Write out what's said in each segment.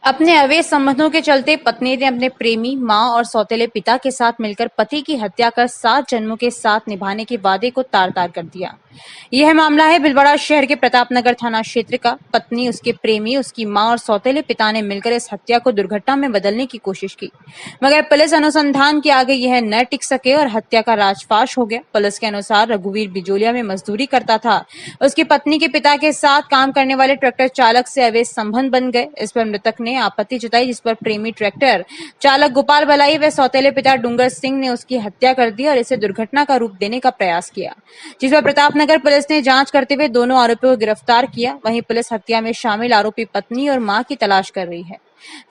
अपने अवैध संबंधों के चलते पत्नी ने अपने प्रेमी, मां और सौतेले पिता के साथ मिलकर पति की हत्या कर 7 जन्मों के साथ निभाने के वादे को तार-तार कर दिया। यह मामला है भीलवाड़ा शहर के प्रतापनगर थाना क्षेत्र का। पत्नी, उसके प्रेमी, उसकी मां और सौतेले पिता ने मिलकर इस हत्या को दुर्घटना में बदलने की कोशिश की, मगर पुलिस अनुसंधान के आगे यह न टिक सके और हत्या का राजफाश हो गया। पुलिस के अनुसार रघुवीर बिजोलिया में मजदूरी करता था। उसकी पत्नी के पिता के साथ काम करने वाले ट्रैक्टर चालक से अवैध संबंध बन गए। इस पर मृतक ने आपत्ति जताई, जिस पर प्रेमी ट्रैक्टर चालक गोपाल बलाई व सौतेले पिता डूंगर सिंह ने उसकी हत्या कर दी और इसे दुर्घटना का रूप देने का प्रयास किया, जिस पर प्रतापनगर पुलिस ने जांच करते हुए दोनों आरोपियों को गिरफ्तार किया। वहीं पुलिस हत्या में शामिल आरोपी पत्नी और मां की तलाश कर रही है।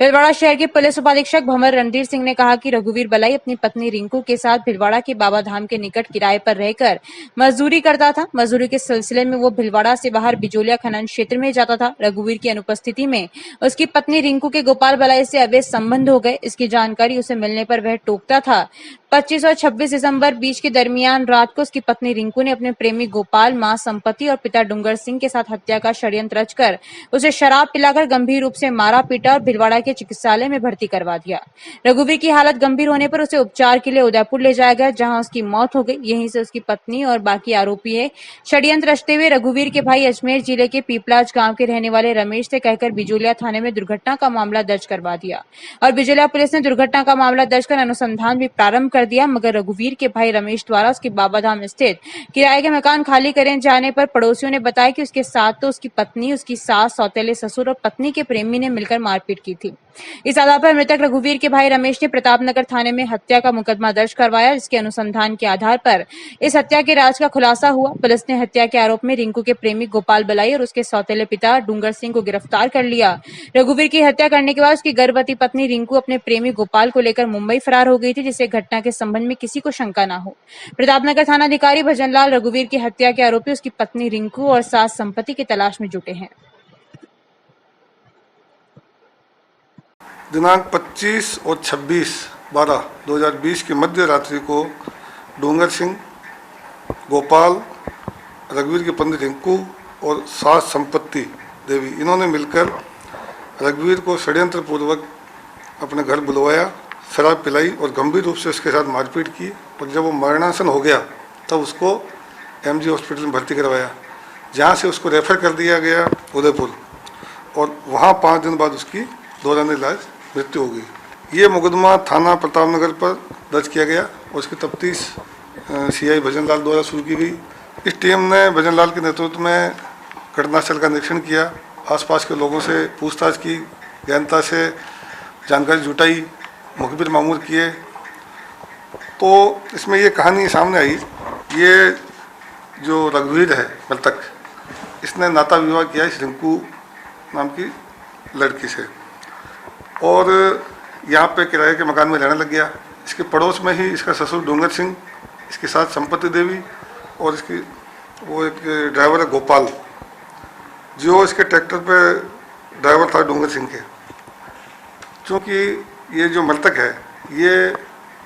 भीलवाड़ा शहर के पुलिस उपाधीक्षक भंवर रणधीर सिंह ने कहा कि रघुवीर बलाई अपनी पत्नी रिंकू के साथ भीलवाड़ा के बाबा धाम के निकट किराए पर रहकर मजदूरी करता था। मजदूरी के सिलसिले में वो भीलवाड़ा से बाहर बिजोलिया खनन क्षेत्र में जाता था। रघुवीर की अनुपस्थिति में उसकी पत्नी रिंकू के गोपाल बलाई से अवैध संबंध हो गए। इसकी जानकारी उसे मिलने पर वह टोकता था। 25 और 26 दिसंबर बीच के दरमियान रात को उसकी पत्नी रिंकू ने अपने प्रेमी गोपाल, मां संपत्ति और पिता डूंगर सिंह के साथ हत्या का षड्यंत्र रचकर उसे शराब पिलाकर गंभीर रूप से मारा पीटा और भीलवाड़ा के चिकित्सालय में भर्ती करवा दिया। रघुवीर की हालत गंभीर होने पर उसे उपचार के लिए उदयपुर ले जाया गया, जहां उसकी मौत हो गई। यहीं से उसकी पत्नी और बाकी आरोपी है षड्यंत्र रचते हुए रघुवीर के भाई अजमेर जिले के पीपलाज गांव के रहने वाले रमेश से कहकर बिजोलिया थाने में दुर्घटना का मामला दर्ज करवा दिया और बिजोलिया पुलिस ने दुर्घटना का मामला दर्ज कर अनुसंधान भी प्रारंभ कर दिया। मगर रघुवीर के भाई रमेश द्वारा उसके बाबाधाम स्थित किराए के मकान खाली करे जाने पर पड़ोसियों ने बताया कि उसके साथ तो उसकी पत्नी, उसकी सास, सौतेले ससुर और पत्नी के प्रेमी ने मिलकर मारपीट की थी। इस आधार पर मृतक रघुवीर के भाई रमेश ने प्रतापनगर थाने में हत्या का मुकदमा दर्ज करवाया, जिसके अनुसंधान के आधार पर इस हत्या के राज का खुलासा हुआ। पुलिस ने हत्या के आरोप में रिंकू के प्रेमी गोपाल बलाई और उसके सौतेले पिता डूंगर सिंह को गिरफ्तार कर लिया। रघुवीर की हत्या करने के बाद उसकी गर्भवती पत्नी रिंकू अपने प्रेमी गोपाल को लेकर मुंबई फरार हो गई थी, जिससे घटना के संबंध में किसी को शंका न हो। प्रतापनगर थाना अधिकारी भजनलाल रघुवीर की हत्या के आरोपी उसकी पत्नी रिंकू और सास संपत्ति की तलाश में जुटे हैं। दिनांक 25 और 26/12/2020 की मध्य रात्रि को डूंगर सिंह, गोपाल, रघुवीर की पत्नी रिंकू और सास संपत्ति देवी, इन्होंने मिलकर रघुवीर को षड्यंत्र पूर्वक अपने घर बुलवाया, शराब पिलाई और गंभीर रूप से उसके साथ मारपीट की। और जब वो मरणासन हो गया तब उसको एमजी हॉस्पिटल में भर्ती करवाया, जहाँ से उसको रेफर कर दिया गया उदयपुर, और वहाँ 5 दिन बाद उसकी दौरान इलाज मृत्यु हो गई। ये मुकदमा थाना प्रतापनगर पर दर्ज किया गया और उसकी तफ्तीश सीआई भजनलाल द्वारा शुरू की गई। इस टीम ने भजनलाल के नेतृत्व में घटनास्थल का निरीक्षण किया, आसपास के लोगों से पूछताछ की, गहनता से जानकारी जुटाई, मुखबिर मामूर किए। तो इसमें ये कहानी सामने आई, ये जो रघुवीर है मृतक, इसने नाता विवाह किया इस रिंकू नाम की लड़की से और यहाँ पे किराए के मकान में रहने लग गया। इसके पड़ोस में ही इसका ससुर डूंगर सिंह, इसके साथ संपत्ति देवी और इसकी वो एक ड्राइवर है गोपाल, जो इसके ट्रैक्टर पे ड्राइवर था डूंगर सिंह के। चूँकि ये जो मृतक है ये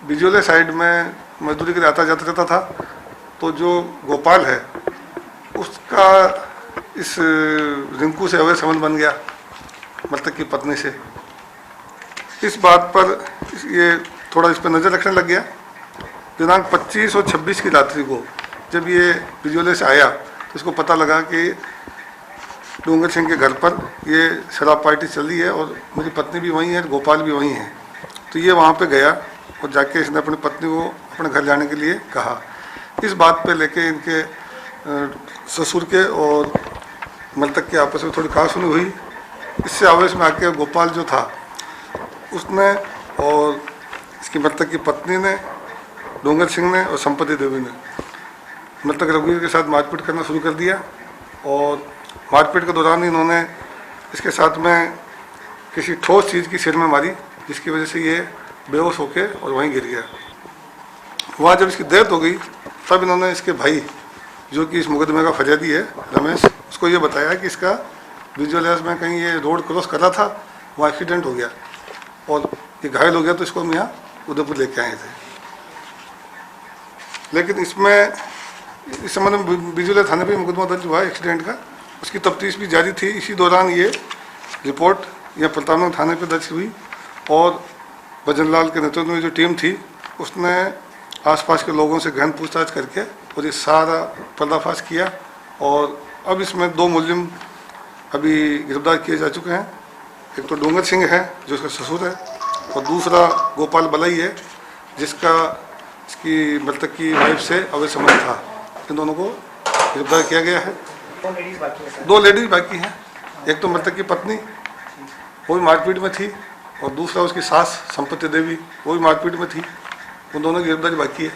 बिजोले साइड में मजदूरी के लिए आता जाता रहता था, तो जो गोपाल है उसका इस रिंकू से अवैध संबंध बन गया मृतक की पत्नी से। इस बात पर ये थोड़ा इस पर नज़र रखने लग गया। दिनांक 25 और 26 की रात्रि को जब ये बिजोले से आया तो इसको पता लगा कि डूंगर सिंह के घर पर ये शराब पार्टी चल रही है और मेरी पत्नी भी वहीं है, गोपाल भी वहीं है। तो ये वहाँ पे गया और जाके इसने अपनी पत्नी को अपने घर जाने के लिए कहा। इस बात पे लेके इनके ससुर के और मृतक के आपस में थोड़ी कहासुनी हुई। इससे आवेश में आके गोपाल जो था उसने और इसकी मृतक की पत्नी ने, डूंगर सिंह ने और संपत्ति देवी ने मृतक रघुवीर के साथ मारपीट करना शुरू कर दिया। और मारपीट के दौरान इन्होंने इसके साथ में किसी ठोस चीज़ की सिर में मारी, जिसकी वजह से ये बेहोश होके और वहीं गिर गया। वहाँ जब इसकी डेथ हो गई तब इन्होंने इसके भाई, जो कि इस मुकदमे का फरियादी है रमेश, उसको ये बताया कि इसका विजुअलाइज में कहीं ये रोड क्रॉस कर रहा था, वहाँ एक्सीडेंट हो गया और ये घायल हो गया, तो इसको हम यहाँ उदयपुर लेके आए थे। लेकिन इसमें इस संबंध में बिजोलिया थाने पे मुकदमा दर्ज हुआ है एक्सीडेंट का, उसकी तफ्तीश भी जारी थी। इसी दौरान ये रिपोर्ट यहाँ प्रतापनगर थाने पर दर्ज हुई और भजनलाल के नेतृत्व में जो टीम थी उसने आसपास के लोगों से गहन पूछताछ करके और ये सारा पर्दाफाश किया। और अब इसमें 2 मुलजिम अभी गिरफ्तार किए जा चुके हैं। एक तो डोंगर सिंह है जो इसका ससुर है, और दूसरा गोपाल बलई है जिसका इसकी मृतक की वाइफ से अवैध संबंध था। इन दोनों को गिरफ्तार किया गया है। 2 लेडीज बाकी हैं। एक तो मृतक की पत्नी, वो भी मारपीट में थी, और दूसरा उसकी सास संपत्ति देवी, वो भी मारपीट में थी। उन दोनों की गिरफ्तारी बाकी है।